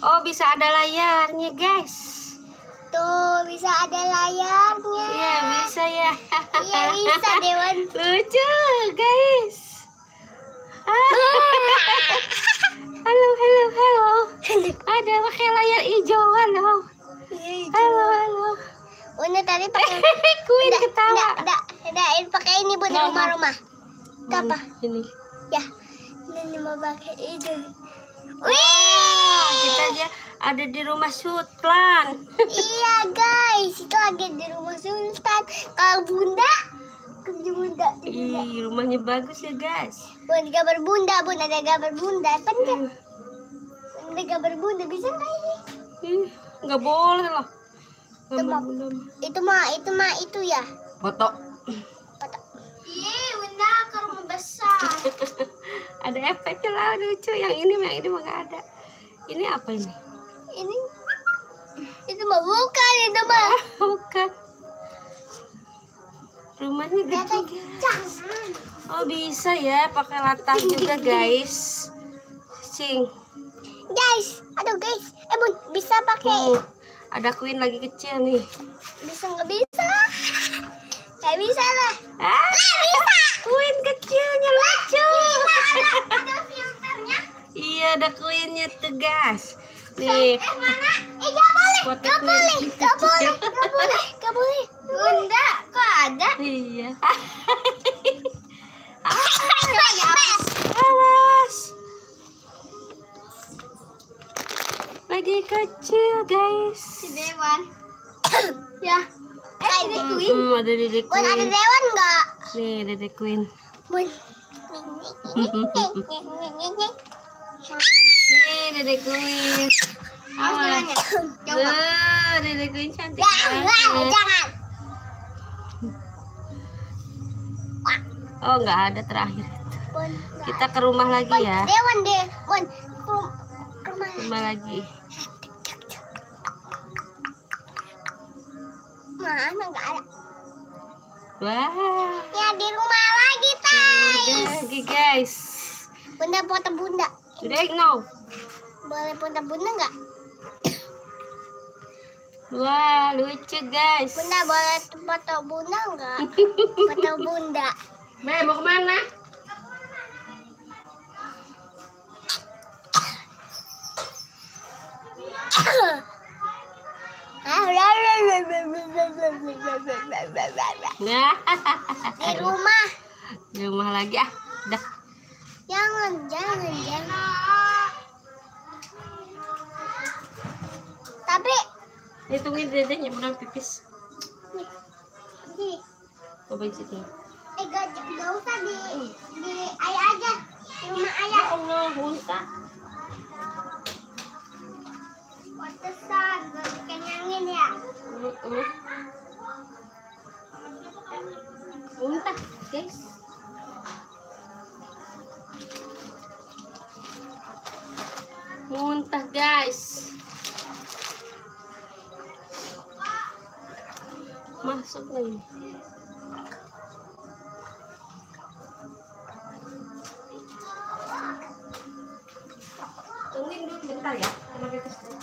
Oh, bisa ada layarnya, guys. Tuh, bisa ada layarnya. Iya, bisa ya. Iya, bisa, Dewan. Lucu, guys. Halo, halo, halo. Ada pakai layar hijau, halo. Halo, halo. Bunda tadi pakai Queen ketawa. Enggak, pakai ini buat rumah-rumah. Apa? Ini. Ya, ini mau pakai itu. Wih, kita aja ada di rumah Sultan. Iya, guys, itu ada di rumah Sultan. Kalau Bunda, Ih, rumahnya bagus ya, guys. Bunda gambar Bunda, Bunda ada gambar Bunda. Kan ada gambar Bunda, bisa nggak ini? Ih, nggak boleh lah. Itu ya. Foto. Iya, Bunda ke rumah besar. Ada efeknya lah, lucu. Yang ini mah nggak ada. Ini apa ini? Itu mah bukan, itu mah. Bukan. Rumahnya gede, guys. Oh, bisa ya pakai latar juga, guys. Sing. Guys, aduh guys. Bun, bisa pakai. Ada Queen lagi kecil nih. Bisa nggak bisa? Nggak bisa lah. Bisa. Queen kecilnya lucu. Ada filternya. Iya, ada Queennya tuh, guys. Nih. Mana? Nggak boleh. Bunda, kok ada? Iya. Awas. Lagi kecil, guys. Si Dewan. Ya. Ada Queen. Ada Dede Bun, ada Queen. Dewan nggak? Nih, Dede Queen. Bun. Nih, Dede Queen. Awas. Dede Queen cantik banget. Jangan. Oh, nggak ada terakhir. Bun, Kita ke rumah lagi ya. Dewan deh. Bun, ke rumah. Rumah lagi. Mana nggak ada? Wah. Ya di rumah lagi, guys. Lagi, guys. Bunda foto Bunda. Udah, no. Boleh foto Bunda nggak? Wah, lucu, guys. Bunda boleh foto Bunda nggak? Foto Bunda. Mau kemana? Di rumah. Di rumah lagi ah. Dah. Jangan. Tapi Hitungin dedenya benar pipis. di Coba situ. gak usah di ayah aja. Di rumah ayah. Ya Allah, muntah. Pantesan gak dikenyangin ya. Muntah, guys. Muntah, guys. Masuk lagi. Tungguin dulu bentar ya. Sama pipis dulu.